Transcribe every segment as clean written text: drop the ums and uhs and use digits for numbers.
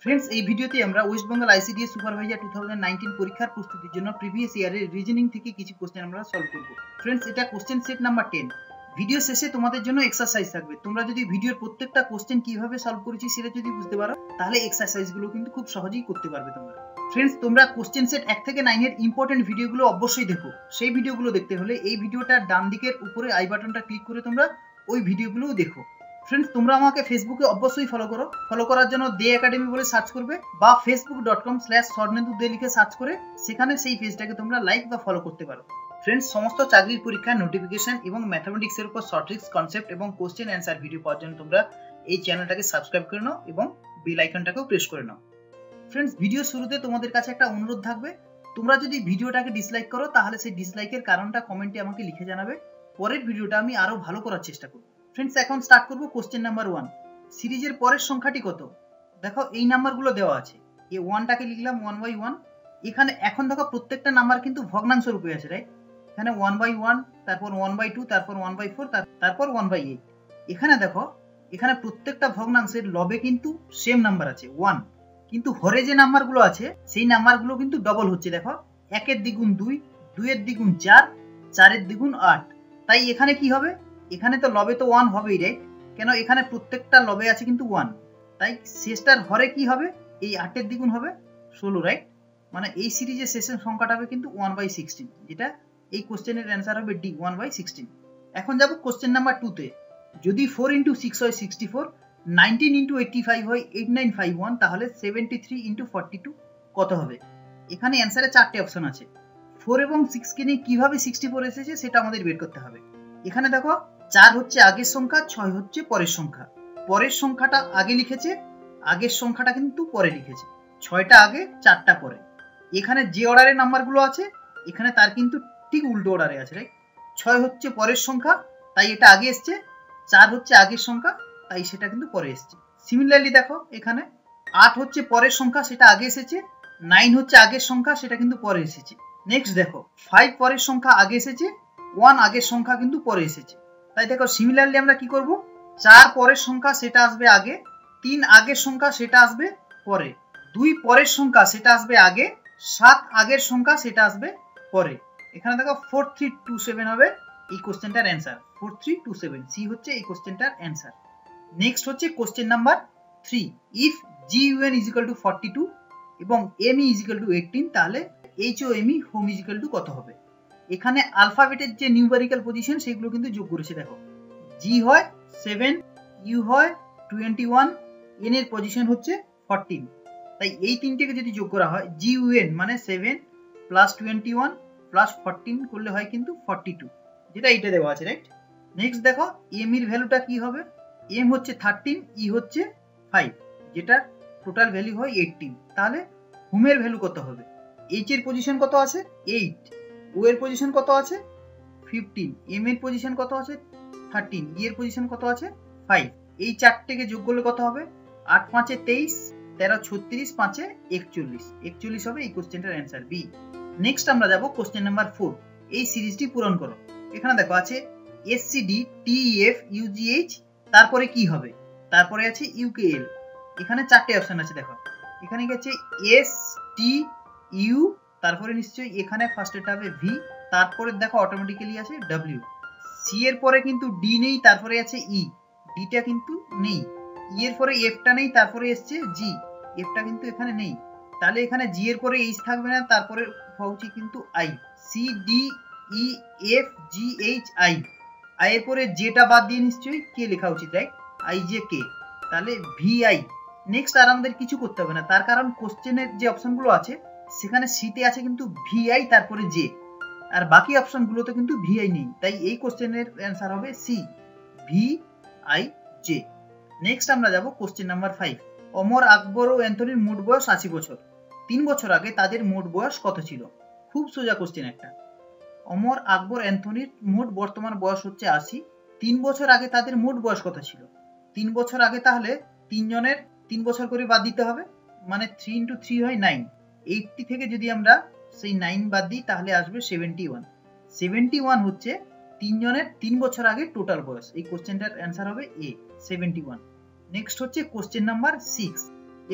Friends, এই ভিডিওতে আমরা ওয়েস্ট বেঙ্গল আইসিডিএস সুপারভাইজার 2019 পরীক্ষার প্রস্তুতির জন্য প্রিভিয়াস ইয়ারের রিজনিং থেকে কিছু কোশ্চেন আমরা সলভ করব। ফ্রেন্ডস, এটা কোশ্চেন সেট নাম্বার 10। ভিডিও শেষে তোমাদের জন্য এক্সারসাইজ থাকবে। তোমরা যদি ভিডিওর প্রত্যেকটা কোশ্চেন কিভাবে সলভ করেছি সেটা যদি বুঝতে পারো, তাহলে এক্সারসাইজগুলো কিন্তু খুব সহজেই করতে পারবে তোমরা। ফ্রেন্ডস, তোমরা কোশ্চেন সেট 1 থেকে 9 এর ইম্পর্টেন্ট ভিডিওগুলো অবশ্যই দেখো। সেই ভিডিওগুলো দেখতে হলে এই ভিডিওটার ডান দিকের উপরে আই বাটনটা ক্লিক করে তোমরা ওই ভিডিওগুলোও দেখো। ফ্রেন্ডস, তোমরা আমাকে ফেসবুকে অবশ্যই ফলো করো। ফলো করার জন্য দে একাডেমি বলে সার্চ করবে বা facebook.com/স্বর্ণেন্দু লিখে সার্চ করে সেখানে সেই পেজটাকে তোমরা লাইক বা ফলো করতে পারো। ফ্রেন্ডস, সমস্ত চাকরির পরীক্ষার নোটিফিকেশন এবং ম্যাথমেটিক্সের উপর শর্ট ট্রিক্স, কনসেপ্ট এবং কোশ্চেন অ্যান্সার ভিডিও পাওয়ার জন্য তোমরা এই চ্যানেলটাকে সাবস্ক্রাইব করে নাও এবং বেল আইকনটাকেও প্রেস করে নাও। ফ্রেন্ডস, ভিডিও শুরুতে তোমাদের কাছে একটা অনুরোধ থাকবে, তোমরা যদি ভিডিওটাকে ডিসলাইক করো তাহলে সেই ডিসলাইকের কারণটা কমেন্টে আমাকে লিখে জানাবে। পরের ভিডিওটা আমি আরো ভালো করার চেষ্টা করব। ফ্রেন্ডস, এখন স্টার্ট করব কোশ্চেন নাম্বার 1। সিরিজের পরের সংখ্যাটি কত? দেখো এই নাম্বারগুলো দেওয়া আছে। এই 1টাকে লিখলাম 1/1। এখানে এখন দেখো প্রত্যেকটা নাম্বার কিন্তু ভগ্নাংশ রূপে আছে, রাইট? এখানে 1/1, তারপর 1/2, তারপর 1/4, তারপর 1/8। এখানে দেখো, এখানে প্রত্যেকটা ভগ্নাংশের লবে কিন্তু সেম নাম্বার আছে 1, কিন্তু হরে যে নাম্বারগুলো আছে সেই নাম্বারগুলো কিন্তু ডবল হচ্ছে। দেখো, 1-এর দ্বিগুণ 2, 2-এর দ্বিগুণ 4, 4-এর দ্বিগুণ 8। তাই এখানে কি হবে? এখানে তো লবে তো 1 হবেই, রাইট? কেন এখানে প্রত্যেকটা লবে আছে কিন্তু 1, তাই শেষটার হরে কি হবে? এই 8-এর দ্বিগুণ হবে 16, রাইট? মানে এই সিরিজের শেষের সংখ্যাটা হবে কিন্তু 1/16, যেটা এই কোশ্চেনের অ্যান্সার হবে ডি, 1/16। এখন যাব কোশ্চেন নাম্বার 2-তে। যদি 4 × 6 হয় 64, 19 × 85 হয় 8951, তাহলে 73 × 42 কত হবে? এখানে অ্যান্সারে 4টে অপশন আছে। 4 এবং 6 কে নিয়ে কিভাবে 64 এসেছে সেটা আমাদের বের করতে হবে। এখানে দেখো, 4 হচ্ছে আগের সংখ্যা, 6 হচ্ছে পরের সংখ্যা। পরের সংখ্যাটা আগে লিখেছে, আগের সংখ্যাটা কিন্তু পরে লিখেছে। 6টা আগে, 4টা পরে। এখানে যে অর্ডারে নাম্বারগুলো আছে এখানে তার কিন্তু ঠিক উল্টো অর্ডারে আছে, রাইট? 6 হচ্ছে পরের সংখ্যা, তাই এটা আগে এসছে। 4 হচ্ছে আগের সংখ্যা, তাই সেটা কিন্তু পরে এসছে। সিমিলারলি দেখো, এখানে 8 হচ্ছে পরের সংখ্যা, সেটা আগে এসেছে। 9 হচ্ছে আগের সংখ্যা, সেটা কিন্তু পরে এসেছে। নেক্সট দেখো, 5 পরের সংখ্যা আগে এসেছে, 1 আগের সংখ্যা কিন্তু পরে এসেছে। তাই দেখো, সিমিলারলি আমরা কি করব? 4 পরের সংখ্যা সেটা আসবে আগে, 3 আগের সংখ্যা সেটা আসবে পরে, 2 পরের সংখ্যা সেটা আসবে আগে, 7 আগের সংখ্যা সেটা আসবে পরে। এখানে দেখো 4327 হবে এই কোশ্চেনটার অ্যান্সার। 4327 সি হচ্ছে এই কোশ্চেনটার অ্যান্সার। নেক্সট হচ্ছে কোশ্চেন নাম্বার 3। ইফ GUN = 42 এবং ME = 18, তাহলে HOME হোম = কত হবে? এখানে আলফাবেটের যে নিউমেরিক্যাল পজিশন সেগুলো কিন্তু যোগ করেছে। দেখো, জি হয় 7, ইউ হয় 21, এন এর পজিশন হচ্ছে 14। তাই এই তিনটেকে যদি যোগ করা হয়, GUN মানে 7 + 21 + 14 করলে হয় কিন্তু 42, যেটা এইটা দেওয়া আছে, রাইট? নেক্সট দেখো, এম এর ভ্যালুটা কি হবে? এম হচ্ছে 13, ই হচ্ছে 5, যেটার টোটাল ভ্যালু হয় 18। তাহলে হোমের ভ্যালু কত হবে? এইচ এর পজিশন কত আছে? 8, ও এর পজিশন কত আছে? 15, এম এর পজিশন কত আছে? 13, ই এর পজিশন কত আছে? 5। এই চারটেকে যোগ করলে কত হবে? 8 × 5 = 23, 13 × 36, 5 × 41, 41 হবে এই কোশ্চেনটার অ্যান্সার, বি। নেক্সট আমরা যাব কোশ্চেন নাম্বার 4। এই সিরিজটি পূরণ করো। এখানে দেখো আছে SCD, TEF, UGH, তারপরে কি হবে? তারপরে আছে UKL। এখানে 4টে অপশন আছে। দেখো, এখানে গেছে S, T, U, তারপরে নিশ্চয়ই এখানে ফার্স্টেরটা হবে V, তারপরে দেখো অটোমেটিক্যালি আছে W। সি এর পরে কিন্তু ডি নেই, তারপরে আছে ই, ডিটা কিন্তু নেই। ই এর পরে এফটা নেই, তারপরে এসছে জি, এফটা কিন্তু এখানে নেই। তাহলে এখানে জি এর পরে এইচ থাকবে না, তারপরে হচ্ছে কিন্তু I. C, D, E, F, G, H, I. I এর পরে জেটা বাদ দিয়ে নিশ্চয়ই কে লেখা উচিত, রাইট? আই জে কে, তাহলে ভি আই। নেক্সট আর আমাদের কিছু করতে হবে না, তার কারণ কোশ্চেনের যে অপশনগুলো আছে সেখানে সিতে আছে কিন্তু ভিআই তারপরে জে, আর বাকি অপশনগুলোতে কিন্তু ভিআই নেই। তাই এই কোশ্চেনের অ্যান্সার হবে সি, VI J। নেক্সট আমরা যাব কোশ্চেন নাম্বার 5। অমর, আকবর ও অ্যান্থনির মোট বয়স 80 বছর। 3 বছর আগে তাদের মোট বয়স কত ছিল? খুব সোজা কোশ্চেন একটা। অমর, আকবর, অ্যান্থনির মোট বর্তমান বয়স হচ্ছে 80। 3 বছর আগে তাদের মোট বয়স কত ছিল? 3 বছর আগে তাহলে 3 জনের 3 বছর করে বাদ দিতে হবে, মানে 3 × 3 হয় 9। 80 থেকে যদি আমরা সেই 9 বাদ দিই তাহলে আসবে 71। 71 হচ্ছে 3 জনের 3 বছর আগে টোটাল বয়স। এই কোশ্চেনটার অ্যান্সার হবে এ, 71। নেক্সট হচ্ছে কোশ্চেন নাম্বার 6।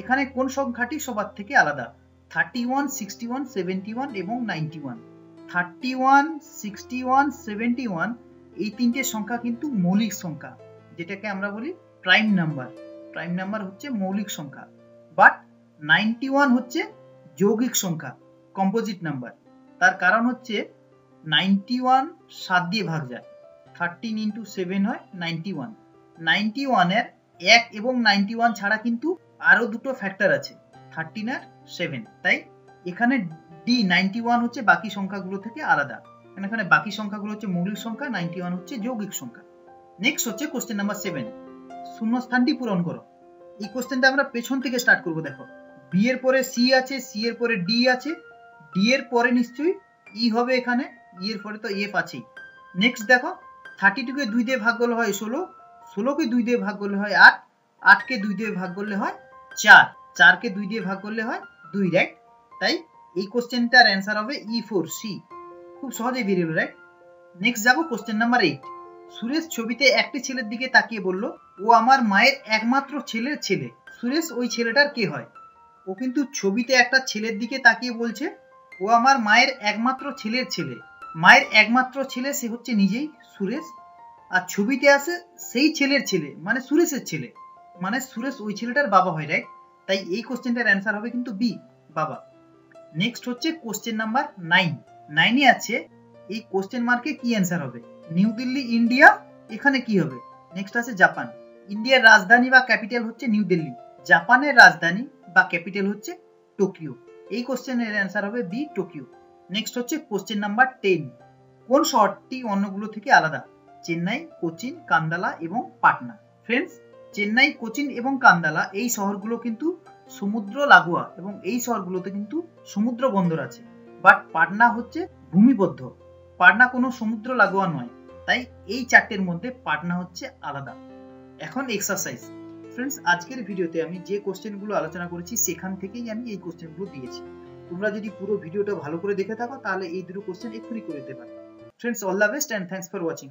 এখানে কোন সংখ্যাটি সবার থেকে আলাদা? 31, 61, 71 এবং 91। 31, 61, 71 এই তিনটে সংখ্যা কিন্তু মৌলিক সংখ্যা, যেটাকে আমরা বলি প্রাইম নাম্বার। প্রাইম নাম্বার হচ্ছে মৌলিক সংখ্যা, বাট 91 হচ্ছে যৌগিক সংখ্যা, কম্পোজিট নাম্বার। তার কারণ হচ্ছে 91 7 দিয়ে ভাগ যায়, 13 ইন্টু 7 হয় 91। 91 এর 1 এবং 91 ছাড়া কিন্তু আরো দুটো ফ্যাক্টর আছে, 13 আর 7। তাই এখানে ডি 91 হচ্ছে বাকি সংখ্যাগুলো থেকে আলাদা। এখানে বাকি সংখ্যাগুলো হচ্ছে মৌলিক সংখ্যা, 91 হচ্ছে যৌগিক সংখ্যা। নেক্সট হচ্ছে কোশ্চেন নাম্বার 7, শূন্যস্থানটি পূরণ করো। এই কোশ্চেনটা আমরা পেছন থেকে স্টার্ট করব। দেখো, বি এর পরে সি আছে, সি এর পরে ডি আছে, ডি এর পরে নিশ্চয়ই ই হবে, এখানে ই এর পরে তো এফ আছেই। নেক্সট দেখো, 32 কে 2 দিয়ে ভাগ করলে হয় 16, 16 কে 2 দিয়ে ভাগ করলে হয় 8, 8 কে 2 দিয়ে ভাগ করলে হয় 4, 4 কে 2 দিয়ে ভাগ করলে হয় 2, রাইট? তাই এই কোশ্চেনটার অ্যান্সার হবে E4 সি। খুব সহজেই বেরিয়ে গেল, রাইট? নেক্সট যাবো কোশ্চেন নাম্বার 8। সুরেশ ছবিতে একটি ছেলের দিকে তাকিয়ে বলল, ও আমার মায়ের একমাত্র ছেলের ছেলে। সুরেশ ওই ছেলেটার কে হয়? ও কিন্তু ছবিতে একটা ছেলের দিকে তাকিয়ে বলছে ও আমার মায়ের একমাত্র ছেলের ছেলে। মায়ের একমাত্র ছেলে সে হচ্ছে নিজেই সুরেশ, আর ছবিতে আছে সেই ছেলের ছেলে মানে সুরেশের ছেলে, মানে সুরেশ ওই ছেলেটার বাবা হয়, রাইট? তাই এই কোশ্চেনটার অ্যান্সার হবে কিন্তু বি, বাবা। নেক্সট হচ্ছে কোশ্চেন নাম্বার 9। 9 এ আছে এই কোশ্চেন মার্কে কি অ্যান্সার হবে? নিউ দিল্লি ইন্ডিয়া, এখানে কি হবে? নেক্সট আছে জাপান। ইন্ডিয়ার রাজধানী বা ক্যাপিটাল হচ্ছে নিউ দিল্লি, জাপানের রাজধানী বা ক্যাপিটাল হচ্ছে টোকিও। এই কোশ্চেনের অ্যান্সার হবে বি, টোকিও। নেক্সট হচ্ছে কোশ্চেন নাম্বার 10। কোন শহরটি অন্যগুলো থেকে আলাদা? চেন্নাই, কোচিন, কান্দালা এবং পাটনা। ফ্রেন্ডস, চেন্নাই, কোচিন এবং কান্দালা এই শহরগুলো কিন্তু সমুদ্র লাগোয়া এবং এই শহরগুলোতে কিন্তু সমুদ্র বন্দর আছে, বাট পাটনা হচ্ছে ভূমিবদ্ধ, পাটনা কোনো সমুদ্র লাগোয়া নয়। তাই এই চারটের মধ্যে পাটনা হচ্ছে আলাদা। এখন এক্সারসাইজ। ফ্রেন্ডস, আজকের ভিডিওতে আমি যে কোশ্চেনগুলো আলোচনা করেছি সেখান থেকেই আমি এই কোশ্চেনগুলো দিয়েছি। তোমরা যদি পুরো ভিডিওটা ভালো করে দেখে থাকো তাহলে এই দুটো কোশ্চেন এক্ষুনি করে দিতে পারো। Friends, all the best and thanks for watching.